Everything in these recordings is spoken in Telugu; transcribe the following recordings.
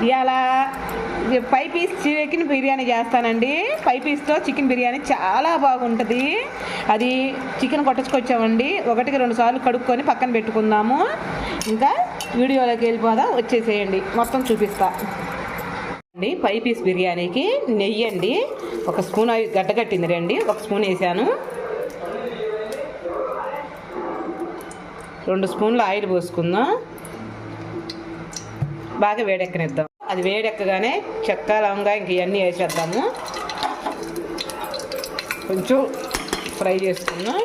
ఇవాళ 5 పీస్ చికెన్ బిర్యానీ చేస్తానండి. 5 పీస్తో చికెన్ బిర్యానీ చాలా బాగుంటుంది. అది చికెన్ కొట్టుకొచ్చామండి, 1-2 సార్లు కడుక్కొని పక్కన పెట్టుకుందాము. ఇంకా వీడియోలోకి వెళ్ళిపోదాం, వచ్చేసేయండి, మొత్తం చూపిస్తా అండి. 5 పీస్ బిర్యానీకి నెయ్యి అండి, 1 స్పూన్ గడ్డగట్టింది రండి, 1 స్పూన్ వేసాను. 2 స్పూన్లు ఆయిల్ పోసుకుందాం, బాగా వేడెక్కనిద్దాం. అది వేడెక్కగానే చెక్క లవంగా ఇంక ఇవన్నీ వేసేద్దాము. కొంచెం ఫ్రై చేసుకుందాం,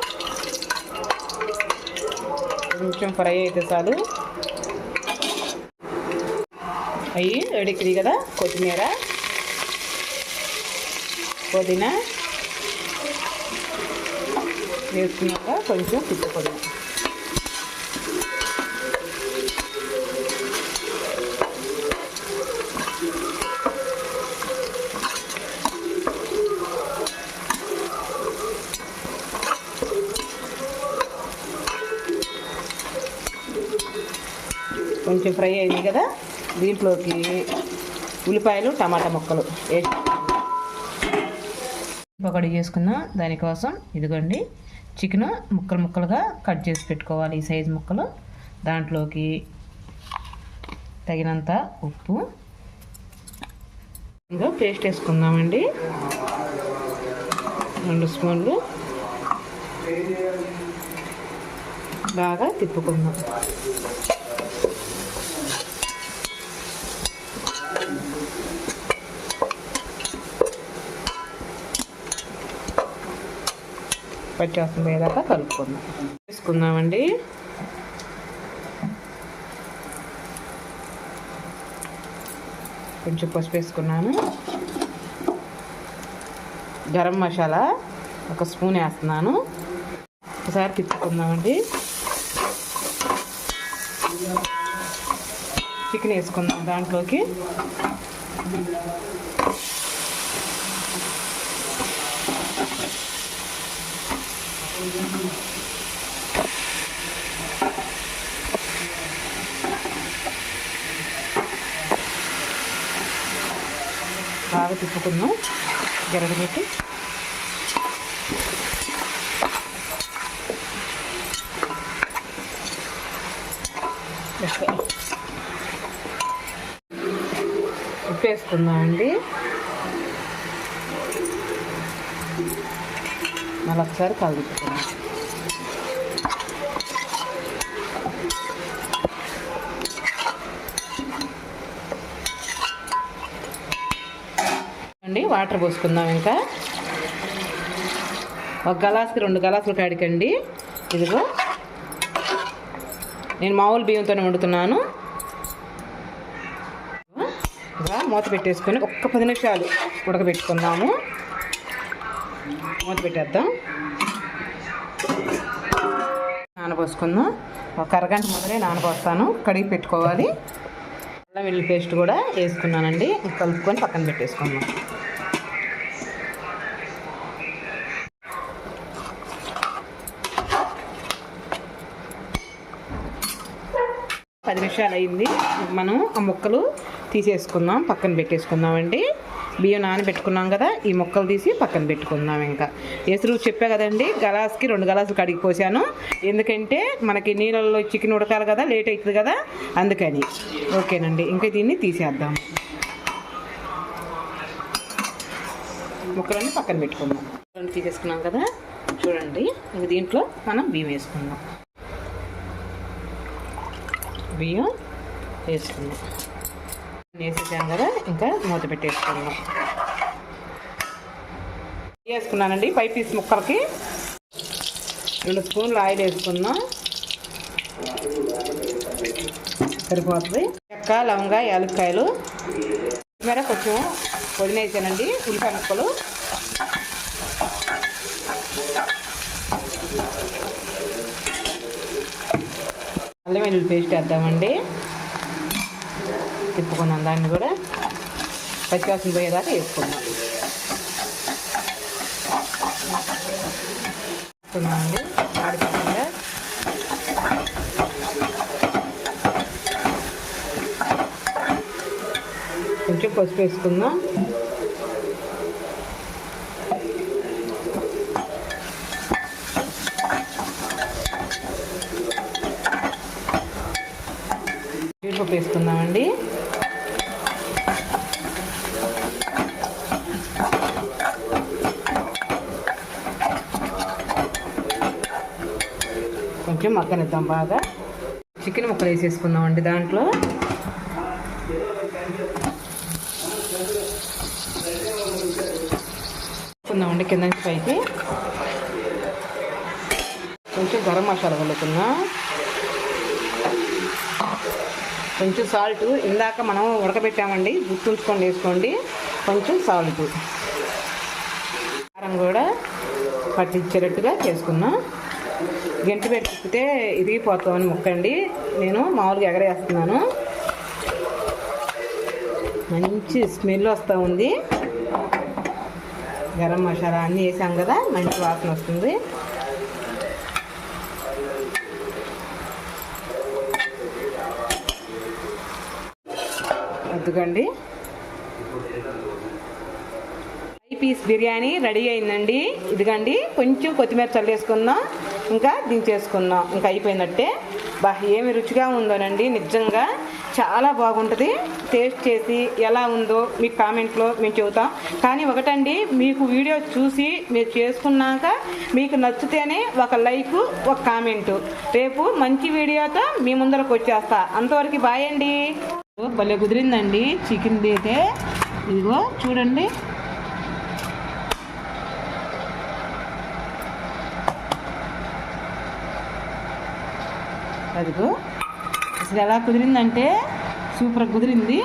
కొంచెం ఫ్రై అయితే చాలు. అవి వేడెక్కింది కదా, కొత్తిమీర, పుదీనా వేసుకున్నాక కొంచెం తిప్పుకుందాం. కొంచెం ఫ్రై అయింది కదా, దీంట్లోకి ఉల్లిపాయలు టమాటా ముక్కలు వేసి ఒకటి చేసుకుందాం. దానికోసం ఇదిగోండి చికెన్ ముక్కలుగా కట్ చేసి పెట్టుకోవాలి, ఈ సైజు ముక్కలు. దాంట్లోకి తగినంత ఉప్పు, ఇంకా పేస్ట్ వేసుకుందామండి, 2 స్పూన్లు. బాగా తిప్పుకుందాం. పచ్చేస్తుంది పోయేదాకా కలుపుకుందాం. వేసుకుందామండి. కొంచెం పసుపు వేసుకున్నాను. గరం మసాలా 1 స్పూన్ వేస్తున్నాను. ఒకసారి తిప్పుకుందామండి. చికెన్ వేసుకుందాం దాంట్లోకి. బాగా తిప్పుకుందాం గరగబెట్టి. ఉప్పు వేసుకుందామండి. మళ్ళీ ఒకసారి కలుపుకుందాం. అండి వాటర్ పోసుకుందాం. ఇంకా 1 గ్లాస్కి 2 గ్లాసులు కాడికండి. ఇదిగో నేను మామూలు బియ్యంతోనే వండుతున్నాను. మూత పెట్టేసుకొని 10 నిమిషాలు ఉడకబెట్టుకుందాము. మూత పెట్టేద్దాం. నానబోసుకుందాం. 1 అరగంట ముందరే నానబోస్తాను, కడిగి పెట్టుకోవాలి. అల్లం వెల్లుల్లి పేస్ట్ కూడా వేసుకున్నానండి, కలుపుకొని పక్కన పెట్టేసుకుందాం. పది నిమిషాలు అయింది. మనం ఆ ముక్కలు తీసేసుకుందాం, పక్కన పెట్టేసుకుందామండి. బియ్యం నానబెట్టుకున్నాం కదా, ఈ ముక్కలు తీసి పక్కన పెట్టుకుందాం. ఇంకా ఎసురు చెప్పా కదండి, గ్లాస్కి 2 గ్లాసులు కడిగి పోసాను. ఎందుకంటే మనకి నీళ్ళల్లో చికెన్ ఉడకాలి కదా, లేట్ అవుతుంది కదా, అందుకని. ఓకేనండి, ఇంకా దీన్ని తీసేద్దాం. ముక్కలన్నీ పక్కన పెట్టుకుందాం. తీసేసుకున్నాం కదా, చూడండి. ఇంక దీంట్లో మనం బియ్యం వేసుకుందాం. బియ్యం వేసుకుందాం. వేసేసాం కదా, ఇంకా మూత పెట్టేసుకుందాం. వేసుకున్నానండి 5 పీస్ ముక్కలకి 2 స్పూన్లు ఆయిల్ వేసుకుందాం, సరిపోతుంది. చెక్క లవంగ యాలక్కాయలు, కొత్తిమీర, కొంచెం పుదీనా వేసానండి, ఉల్లిపాయ ముక్కలు, అల్లం వెల్లుల్లి పేస్ట్ వేద్దామండి. తిప్పుకున్నాం, దాన్ని కూడా పచ్చివాసన పోయేదాకా వేసుకుందాం. వేసుకున్నామండి ఆడిపోకుండా. కొంచెం పసుపు వేసుకుందాం. జీడిపప్పు వేసుకుందామండి. కొంచెం మగ్గనిద్దాం బాగా. చికెన్ ముక్కలు వేసేసుకుందామండి దాంట్లో. వేసుకుందామండి కింద నుంచి పైకి. కొంచెం గరం మసాలా కలుపుకుందాం. కొంచెం సాల్ట్, ఇందాక మనం ఉడకబెట్టామండి, గుర్తుంచుకొని వేసుకోండి. కొంచెం సాల్ట్, కారం కూడా పట్టించేటట్టుగా చేసుకున్నాం. గంటి పెట్టుకుంటే ఇరిగిపోతామని ముక్కండి, నేను మామూలుగా ఎగరేస్తున్నాను. మంచి స్మెల్ వస్తూ ఉంది. గరం మసాలా అన్నీ వేసాం కదా, మంచి వాసన వస్తుంది. అద్దుకండి, 5 పీస్ బిర్యానీ రెడీ అయిందండి. ఇదిగండి, కొంచెం కొత్తిమీర చల్లేసుకుందాం, ఇంకా దించేసుకుందాం. ఇంకా అయిపోయినట్టే. ఏమి రుచిగా ఉందోనండి, నిజంగా చాలా బాగుంటుంది. టేస్ట్ చేసి ఎలా ఉందో మీకు కామెంట్లో మేము చెబుతాం. కానీ ఒకటండి, మీకు వీడియో చూసి మీరు చేసుకున్నాక మీకు నచ్చితేనే ఒక లైక్, ఒక కామెంటు. రేపు మంచి వీడియోతో మీ ముందరకు వచ్చేస్తా. అంతవరకు బాయ్ అండి. భలే కుదిరిందండి చికెన్ అయితే. ఇదిగో చూడండి, అదిగో అసలు ఎలా కుదిరిందంటే సూపర్ కుదిరింది.